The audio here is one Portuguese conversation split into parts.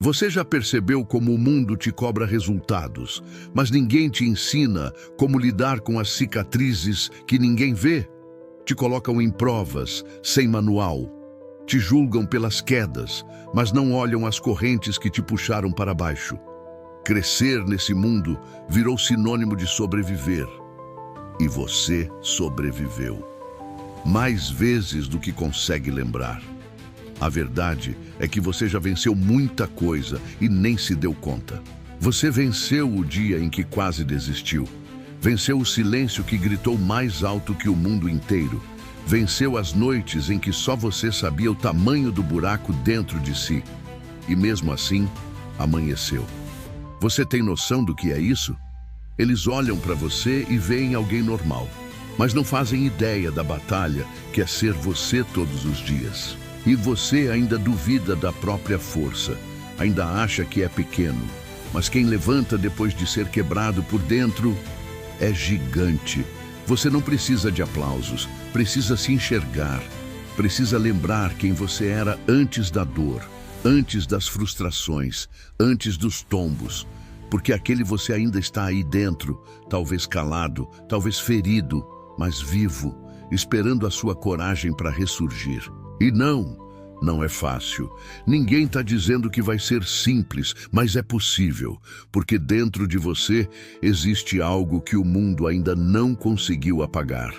Você já percebeu como o mundo te cobra resultados, mas ninguém te ensina como lidar com as cicatrizes que ninguém vê? Te colocam em provas, sem manual. Te julgam pelas quedas, mas não olham as correntes que te puxaram para baixo. Crescer nesse mundo virou sinônimo de sobreviver. E você sobreviveu. Mais vezes do que consegue lembrar. A verdade é que você já venceu muita coisa e nem se deu conta. Você venceu o dia em que quase desistiu. Venceu o silêncio que gritou mais alto que o mundo inteiro. Venceu as noites em que só você sabia o tamanho do buraco dentro de si. E mesmo assim, amanheceu. Você tem noção do que é isso? Eles olham para você e veem alguém normal, mas não fazem ideia da batalha que é ser você todos os dias. E você ainda duvida da própria força, ainda acha que é pequeno, mas quem levanta depois de ser quebrado por dentro é gigante. Você não precisa de aplausos, precisa se enxergar, precisa lembrar quem você era antes da dor, antes das frustrações, antes dos tombos, porque aquele você ainda está aí dentro, talvez calado, talvez ferido, mas vivo, esperando a sua coragem para ressurgir. E não é fácil. Ninguém está dizendo que vai ser simples, mas é possível, porque dentro de você existe algo que o mundo ainda não conseguiu apagar.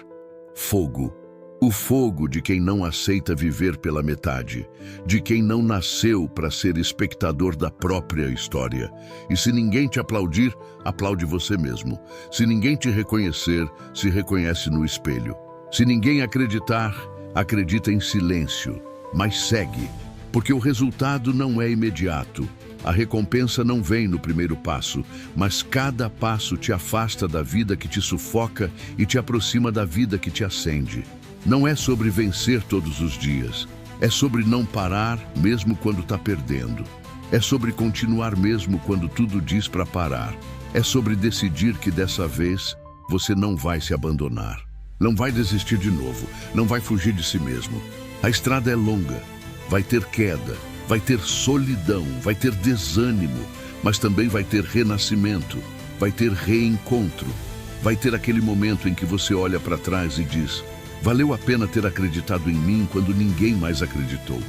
Fogo. O fogo de quem não aceita viver pela metade, de quem não nasceu para ser espectador da própria história. E se ninguém te aplaudir, aplaude você mesmo. Se ninguém te reconhecer, se reconhece no espelho. Se ninguém acreditar, acredita em silêncio, mas segue, porque o resultado não é imediato. A recompensa não vem no primeiro passo, mas cada passo te afasta da vida que te sufoca e te aproxima da vida que te acende. Não é sobre vencer todos os dias, é sobre não parar mesmo quando está perdendo. É sobre continuar mesmo quando tudo diz para parar. É sobre decidir que dessa vez você não vai se abandonar. Não vai desistir de novo, não vai fugir de si mesmo. A estrada é longa, vai ter queda, vai ter solidão, vai ter desânimo, mas também vai ter renascimento, vai ter reencontro, vai ter aquele momento em que você olha para trás e diz: valeu a pena ter acreditado em mim quando ninguém mais acreditou.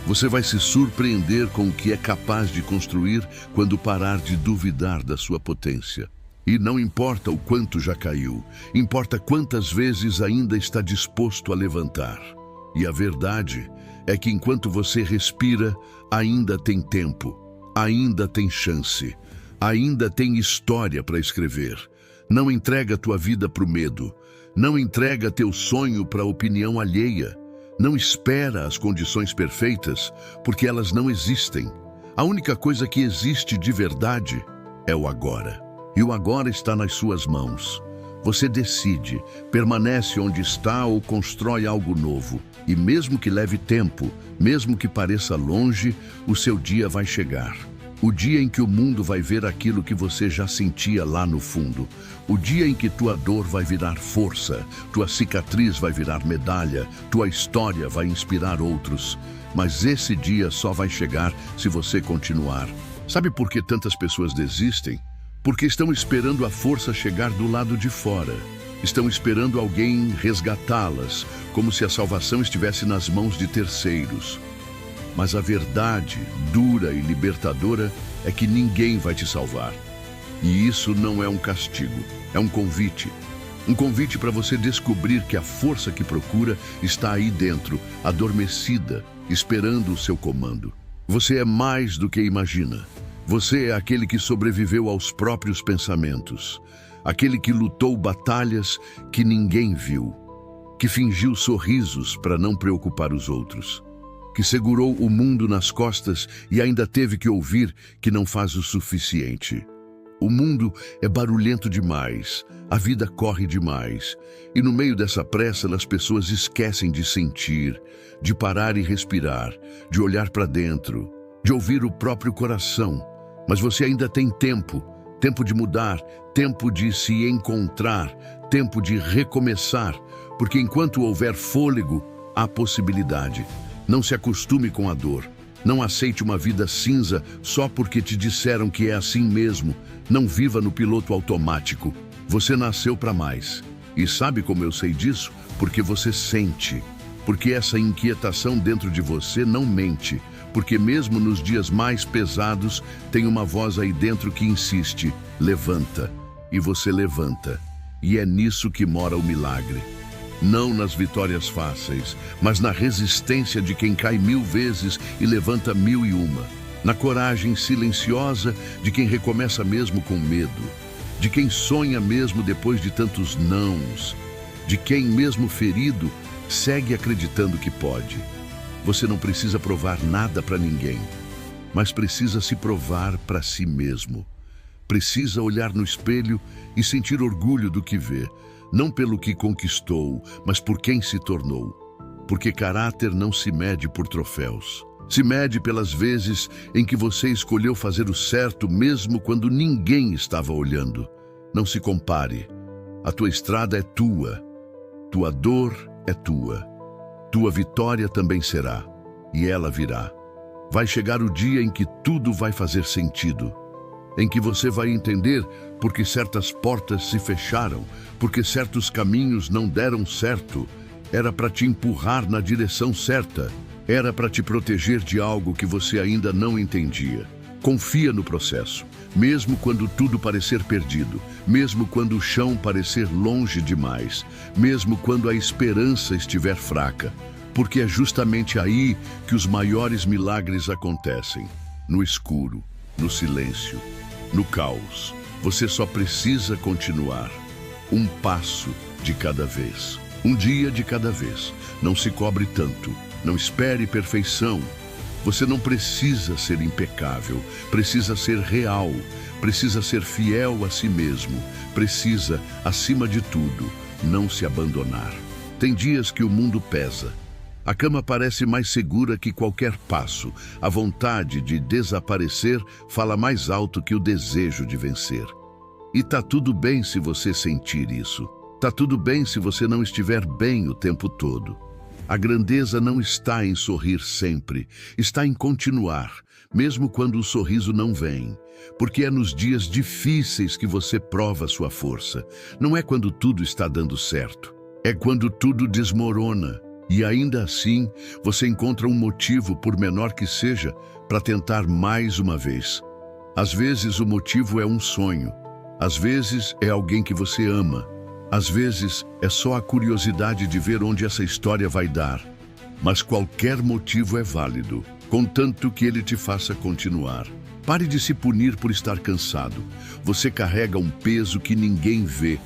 Você vai se surpreender com o que é capaz de construir quando parar de duvidar da sua potência. E não importa o quanto já caiu, importa quantas vezes ainda está disposto a levantar. E a verdade é que enquanto você respira, ainda tem tempo, ainda tem chance, ainda tem história para escrever. Não entrega tua vida para o medo, não entrega teu sonho para a opinião alheia. Não espera as condições perfeitas, porque elas não existem. A única coisa que existe de verdade é o agora. E o agora está nas suas mãos. Você decide, permanece onde está ou constrói algo novo. E mesmo que leve tempo, mesmo que pareça longe, o seu dia vai chegar. O dia em que o mundo vai ver aquilo que você já sentia lá no fundo. O dia em que tua dor vai virar força, tua cicatriz vai virar medalha, tua história vai inspirar outros. Mas esse dia só vai chegar se você continuar. Sabe por que tantas pessoas desistem? Porque estão esperando a força chegar do lado de fora. Estão esperando alguém resgatá-las, como se a salvação estivesse nas mãos de terceiros. Mas a verdade, dura e libertadora, é que ninguém vai te salvar. E isso não é um castigo, é um convite. Um convite para você descobrir que a força que procura está aí dentro, adormecida, esperando o seu comando. Você é mais do que imagina. Você é aquele que sobreviveu aos próprios pensamentos, aquele que lutou batalhas que ninguém viu, que fingiu sorrisos para não preocupar os outros, que segurou o mundo nas costas e ainda teve que ouvir que não faz o suficiente. O mundo é barulhento demais, a vida corre demais, e no meio dessa pressa as pessoas esquecem de sentir, de parar e respirar, de olhar para dentro, de ouvir o próprio coração. Mas você ainda tem tempo, tempo de mudar, tempo de se encontrar, tempo de recomeçar, porque enquanto houver fôlego, há possibilidade. Não se acostume com a dor. Não aceite uma vida cinza só porque te disseram que é assim mesmo. Não viva no piloto automático. Você nasceu para mais. E sabe como eu sei disso? Porque você sente. Porque essa inquietação dentro de você não mente. Porque mesmo nos dias mais pesados, tem uma voz aí dentro que insiste: levanta. E você levanta. E é nisso que mora o milagre. Não nas vitórias fáceis, mas na resistência de quem cai 1000 vezes e levanta 1001. Na coragem silenciosa de quem recomeça mesmo com medo. De quem sonha mesmo depois de tantos nãos. De quem, mesmo ferido, segue acreditando que pode. Você não precisa provar nada para ninguém, mas precisa se provar para si mesmo. Precisa olhar no espelho e sentir orgulho do que vê, não pelo que conquistou, mas por quem se tornou. Porque caráter não se mede por troféus. Se mede pelas vezes em que você escolheu fazer o certo mesmo quando ninguém estava olhando. Não se compare. A tua estrada é tua. Tua dor é tua. Tua vitória também será. E ela virá. Vai chegar o dia em que tudo vai fazer sentido. Em que você vai entender porque certas portas se fecharam, porque certos caminhos não deram certo. Era para te empurrar na direção certa. Era para te proteger de algo que você ainda não entendia. Confia no processo, mesmo quando tudo parecer perdido, mesmo quando o chão parecer longe demais, mesmo quando a esperança estiver fraca, porque é justamente aí que os maiores milagres acontecem, no escuro, no silêncio, no caos. Você só precisa continuar, um passo de cada vez, um dia de cada vez. Não se cobre tanto, não espere perfeição. Você não precisa ser impecável, precisa ser real, precisa ser fiel a si mesmo, precisa, acima de tudo, não se abandonar. Tem dias que o mundo pesa. A cama parece mais segura que qualquer passo. A vontade de desaparecer fala mais alto que o desejo de vencer. E tá tudo bem se você sentir isso. Tá tudo bem se você não estiver bem o tempo todo. A grandeza não está em sorrir sempre, está em continuar, mesmo quando o sorriso não vem. Porque é nos dias difíceis que você prova sua força. Não é quando tudo está dando certo. É quando tudo desmorona. E ainda assim, você encontra um motivo, por menor que seja, para tentar mais uma vez. Às vezes o motivo é um sonho. Às vezes é alguém que você ama. Às vezes é só a curiosidade de ver onde essa história vai dar. Mas qualquer motivo é válido, contanto que ele te faça continuar. Pare de se punir por estar cansado. Você carrega um peso que ninguém vê.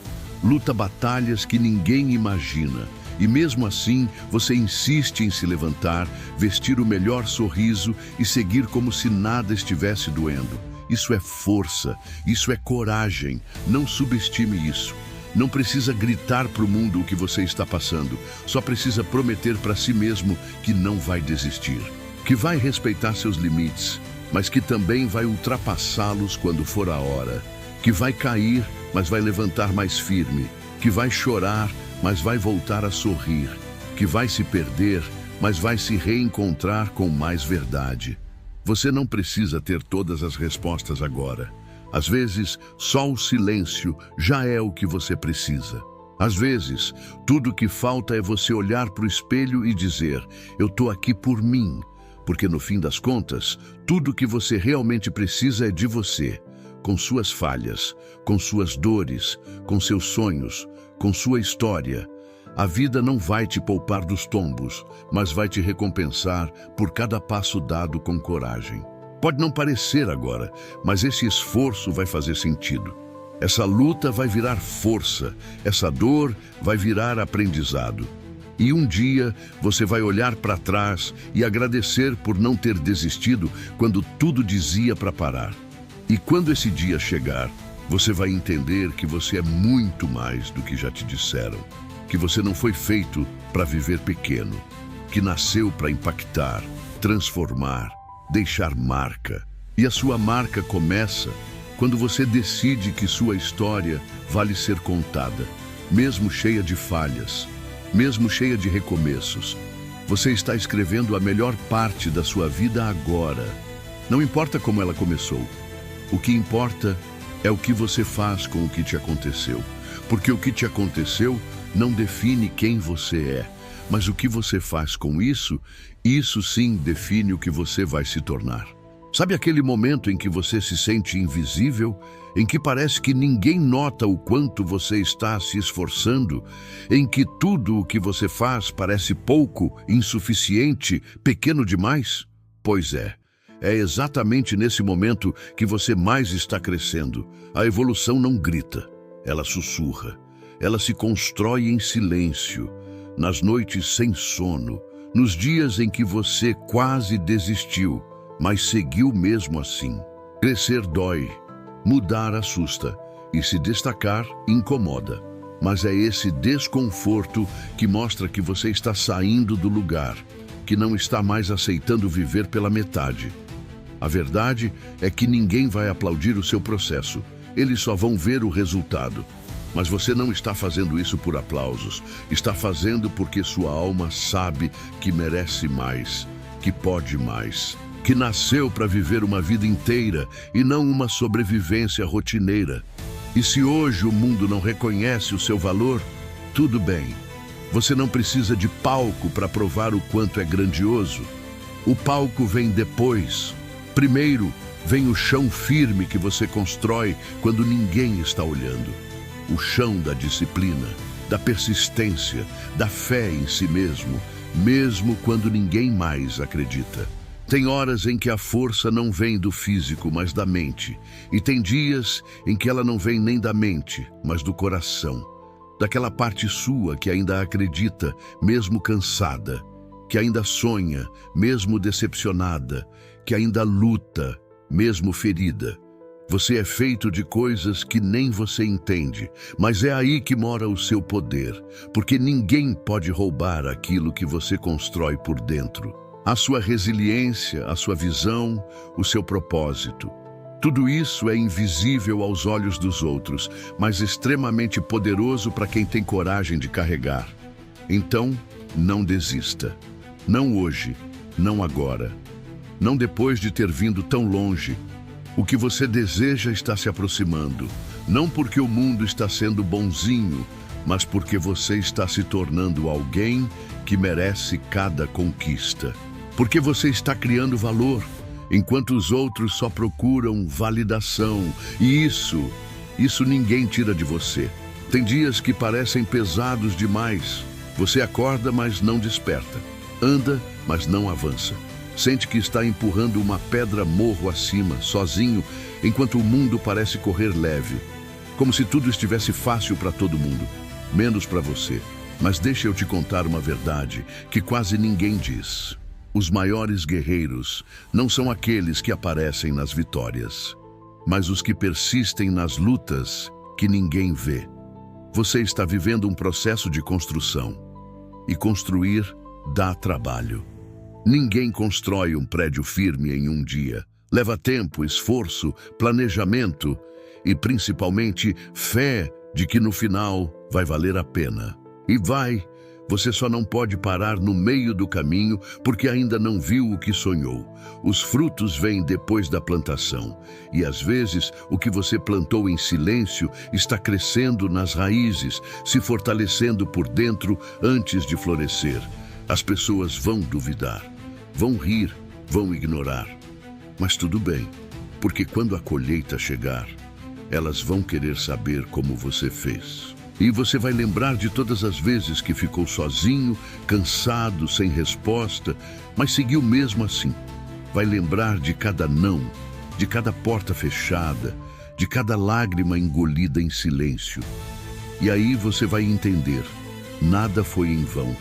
Luta batalhas que ninguém imagina. E mesmo assim, você insiste em se levantar, vestir o melhor sorriso e seguir como se nada estivesse doendo. Isso é força, isso é coragem. Não subestime isso. Não precisa gritar para o mundo o que você está passando. Só precisa prometer para si mesmo que não vai desistir. Que vai respeitar seus limites, mas que também vai ultrapassá-los quando for a hora. Que vai cair, mas vai levantar mais firme. Que vai chorar, mas vai voltar a sorrir, que vai se perder, mas vai se reencontrar com mais verdade. Você não precisa ter todas as respostas agora. Às vezes, só o silêncio já é o que você precisa. Às vezes, tudo o que falta é você olhar para o espelho e dizer: eu estou aqui por mim. Porque no fim das contas, tudo o que você realmente precisa é de você, com suas falhas, com suas dores, com seus sonhos, com sua história. A vida não vai te poupar dos tombos, mas vai te recompensar por cada passo dado com coragem. Pode não parecer agora, mas esse esforço vai fazer sentido. Essa luta vai virar força, essa dor vai virar aprendizado. E um dia você vai olhar para trás e agradecer por não ter desistido quando tudo dizia para parar. E quando esse dia chegar, você vai entender que você é muito mais do que já te disseram. Que você não foi feito para viver pequeno. Que nasceu para impactar, transformar, deixar marca. E a sua marca começa quando você decide que sua história vale ser contada, mesmo cheia de falhas, mesmo cheia de recomeços, Você está escrevendo a melhor parte da sua vida agora. Não importa como ela começou. O que importa é o que você faz com o que te aconteceu. Porque o que te aconteceu não define quem você é. Mas o que você faz com isso, isso sim define o que você vai se tornar. Sabe aquele momento em que você se sente invisível? Em que parece que ninguém nota o quanto você está se esforçando? Em que tudo o que você faz parece pouco, insuficiente, pequeno demais? Pois é exatamente nesse momento que você mais está crescendo. A evolução não grita, ela sussurra. Ela se constrói em silêncio, nas noites sem sono, nos dias em que você quase desistiu, mas seguiu mesmo assim. Crescer dói, mudar assusta e se destacar incomoda. Mas é esse desconforto que mostra que você está saindo do lugar, que não está mais aceitando viver pela metade. A verdade é que ninguém vai aplaudir o seu processo, eles só vão ver o resultado. Mas você não está fazendo isso por aplausos, está fazendo porque sua alma sabe que merece mais, que pode mais, que nasceu para viver uma vida inteira e não uma sobrevivência rotineira. E se hoje o mundo não reconhece o seu valor, tudo bem. Você não precisa de palco para provar o quanto é grandioso. O palco vem depois. Primeiro, vem o chão firme que você constrói quando ninguém está olhando. O chão da disciplina, da persistência, da fé em si mesmo, mesmo quando ninguém mais acredita. Tem horas em que a força não vem do físico, mas da mente. E tem dias em que ela não vem nem da mente, mas do coração. Daquela parte sua que ainda acredita, mesmo cansada. Que ainda sonha, mesmo decepcionada. Que ainda luta, mesmo ferida. Você é feito de coisas que nem você entende, mas é aí que mora o seu poder, porque ninguém pode roubar aquilo que você constrói por dentro. A sua resiliência, a sua visão, o seu propósito. Tudo isso é invisível aos olhos dos outros, mas extremamente poderoso para quem tem coragem de carregar. Então, não desista. Não hoje, não agora. Não depois de ter vindo tão longe. O que você deseja está se aproximando, não porque o mundo está sendo bonzinho, mas porque você está se tornando alguém que merece cada conquista. Porque você está criando valor, enquanto os outros só procuram validação. E isso ninguém tira de você. Tem dias que parecem pesados demais. Você acorda, mas não desperta. Anda, mas não avança. Sente que está empurrando uma pedra morro acima, sozinho, enquanto o mundo parece correr leve. Como se tudo estivesse fácil para todo mundo, menos para você. Mas deixa eu te contar uma verdade que quase ninguém diz. Os maiores guerreiros não são aqueles que aparecem nas vitórias, mas os que persistem nas lutas que ninguém vê. Você está vivendo um processo de construção. E construir dá trabalho. Ninguém constrói um prédio firme em um dia. Leva tempo, esforço, planejamento e, principalmente, fé de que no final vai valer a pena. E vai, você só não pode parar no meio do caminho porque ainda não viu o que sonhou. Os frutos vêm depois da plantação. E às vezes, o que você plantou em silêncio está crescendo nas raízes, se fortalecendo por dentro antes de florescer. As pessoas vão duvidar. Vão rir, vão ignorar. Mas tudo bem, porque quando a colheita chegar, elas vão querer saber como você fez. E você vai lembrar de todas as vezes que ficou sozinho, cansado, sem resposta, mas seguiu mesmo assim. Vai lembrar de cada não, de cada porta fechada, de cada lágrima engolida em silêncio. E aí você vai entender, nada foi em vão.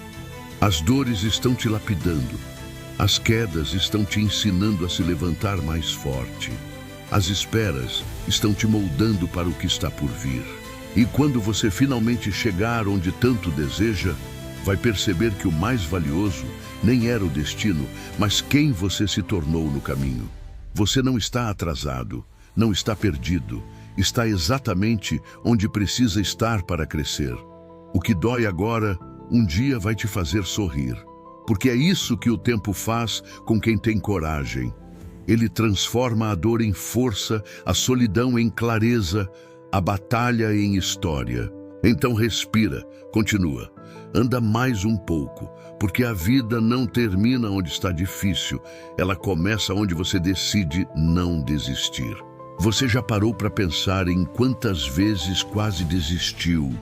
As dores estão te lapidando. As quedas estão te ensinando a se levantar mais forte. As esperas estão te moldando para o que está por vir. E quando você finalmente chegar onde tanto deseja, vai perceber que o mais valioso nem era o destino, mas quem você se tornou no caminho. Você não está atrasado, não está perdido, está exatamente onde precisa estar para crescer. O que dói agora, um dia vai te fazer sorrir. porque é isso que o tempo faz com quem tem coragem. Ele transforma a dor em força, a solidão em clareza, a batalha em história. Então respira, continua, anda mais um pouco, porque a vida não termina onde está difícil, ela começa onde você decide não desistir. Você já parou para pensar em quantas vezes quase desistiu,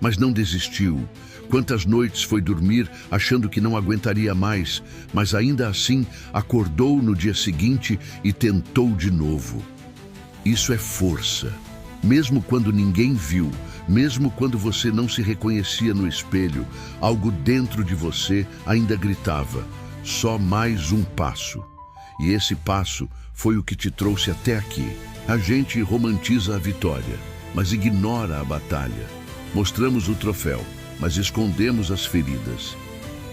mas não desistiu? Quantas noites foi dormir achando que não aguentaria mais, mas ainda assim acordou no dia seguinte e tentou de novo? Isso é força. Mesmo quando ninguém viu, mesmo quando você não se reconhecia no espelho, algo dentro de você ainda gritava, só mais um passo. E esse passo foi o que te trouxe até aqui. A gente romantiza a vitória, mas ignora a batalha. Mostramos o troféu, mas escondemos as feridas.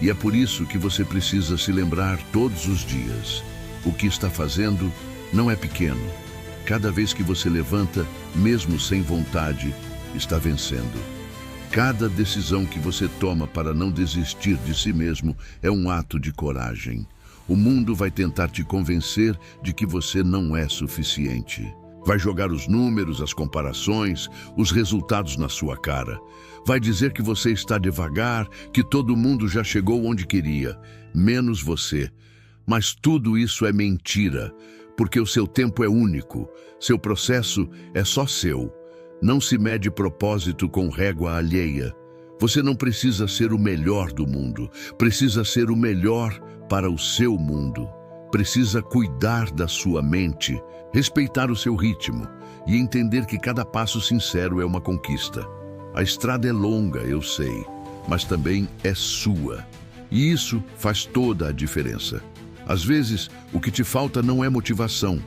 E é por isso que você precisa se lembrar todos os dias. O que está fazendo não é pequeno. Cada vez que você levanta, mesmo sem vontade, está vencendo. Cada decisão que você toma para não desistir de si mesmo é um ato de coragem. O mundo vai tentar te convencer de que você não é suficiente. Vai jogar os números, as comparações, os resultados na sua cara. Vai dizer que você está devagar, que todo mundo já chegou onde queria, menos você. Mas tudo isso é mentira, porque o seu tempo é único, seu processo é só seu. Não se mede propósito com régua alheia. Você não precisa ser o melhor do mundo, precisa ser o melhor para o seu mundo. Precisa cuidar da sua mente, respeitar o seu ritmo e entender que cada passo sincero é uma conquista. A estrada é longa, eu sei, mas também é sua. E isso faz toda a diferença. Às vezes, o que te falta não é motivação,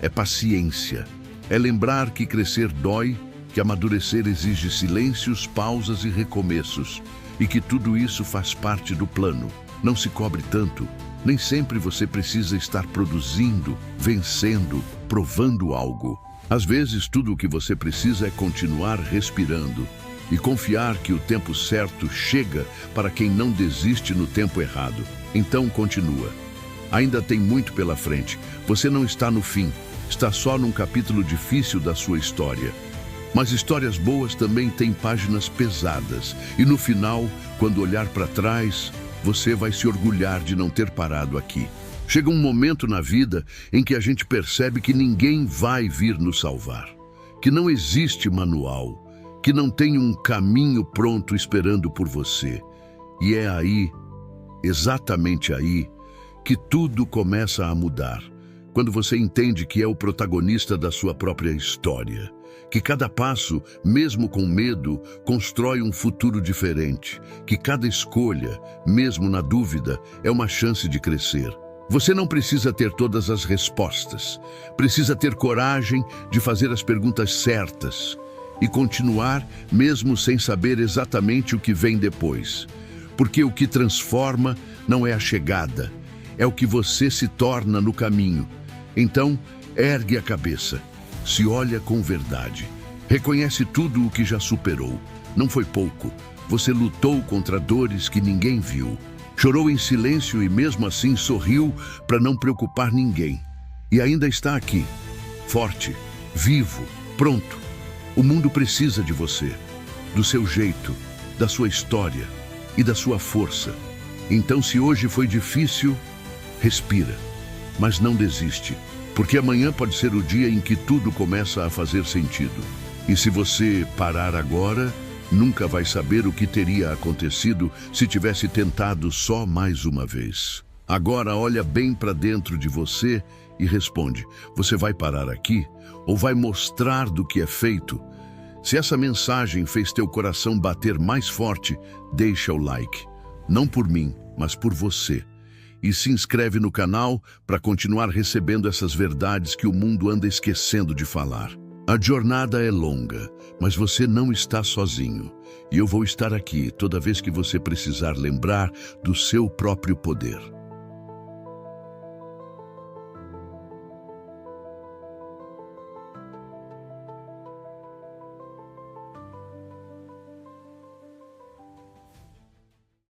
é paciência. É lembrar que crescer dói, que amadurecer exige silêncios, pausas e recomeços, e que tudo isso faz parte do plano. Não se cobre tanto. Nem sempre você precisa estar produzindo, vencendo, provando algo. Às vezes, tudo o que você precisa é continuar respirando e confiar que o tempo certo chega para quem não desiste no tempo errado. Então, continua. Ainda tem muito pela frente. Você não está no fim, está só num capítulo difícil da sua história. Mas histórias boas também têm páginas pesadas. E no final, quando olhar para trás, você vai se orgulhar de não ter parado aqui. Chega um momento na vida em que a gente percebe que ninguém vai vir nos salvar, que não existe manual, que não tem um caminho pronto esperando por você. E é aí, exatamente aí, que tudo começa a mudar. Quando você entende que é o protagonista da sua própria história, que cada passo, mesmo com medo, constrói um futuro diferente, que cada escolha, mesmo na dúvida, é uma chance de crescer. Você não precisa ter todas as respostas, precisa ter coragem de fazer as perguntas certas e continuar mesmo sem saber exatamente o que vem depois. Porque o que transforma não é a chegada, é o que você se torna no caminho. Então, ergue a cabeça. Se olha com verdade. Reconhece tudo o que já superou. Não foi pouco. Você lutou contra dores que ninguém viu. Chorou em silêncio e mesmo assim sorriu para não preocupar ninguém. E ainda está aqui, forte, vivo, pronto. O mundo precisa de você, do seu jeito, da sua história e da sua força. Então, se hoje foi difícil, respira, mas não desiste. Porque amanhã pode ser o dia em que tudo começa a fazer sentido. E se você parar agora, nunca vai saber o que teria acontecido se tivesse tentado só mais uma vez. Agora olha bem para dentro de você e responde: você vai parar aqui ou vai mostrar do que é feito? Se essa mensagem fez teu coração bater mais forte, deixa o like. Não por mim, mas por você. E se inscreve no canal para continuar recebendo essas verdades que o mundo anda esquecendo de falar. A jornada é longa, mas você não está sozinho. E eu vou estar aqui toda vez que você precisar lembrar do seu próprio poder.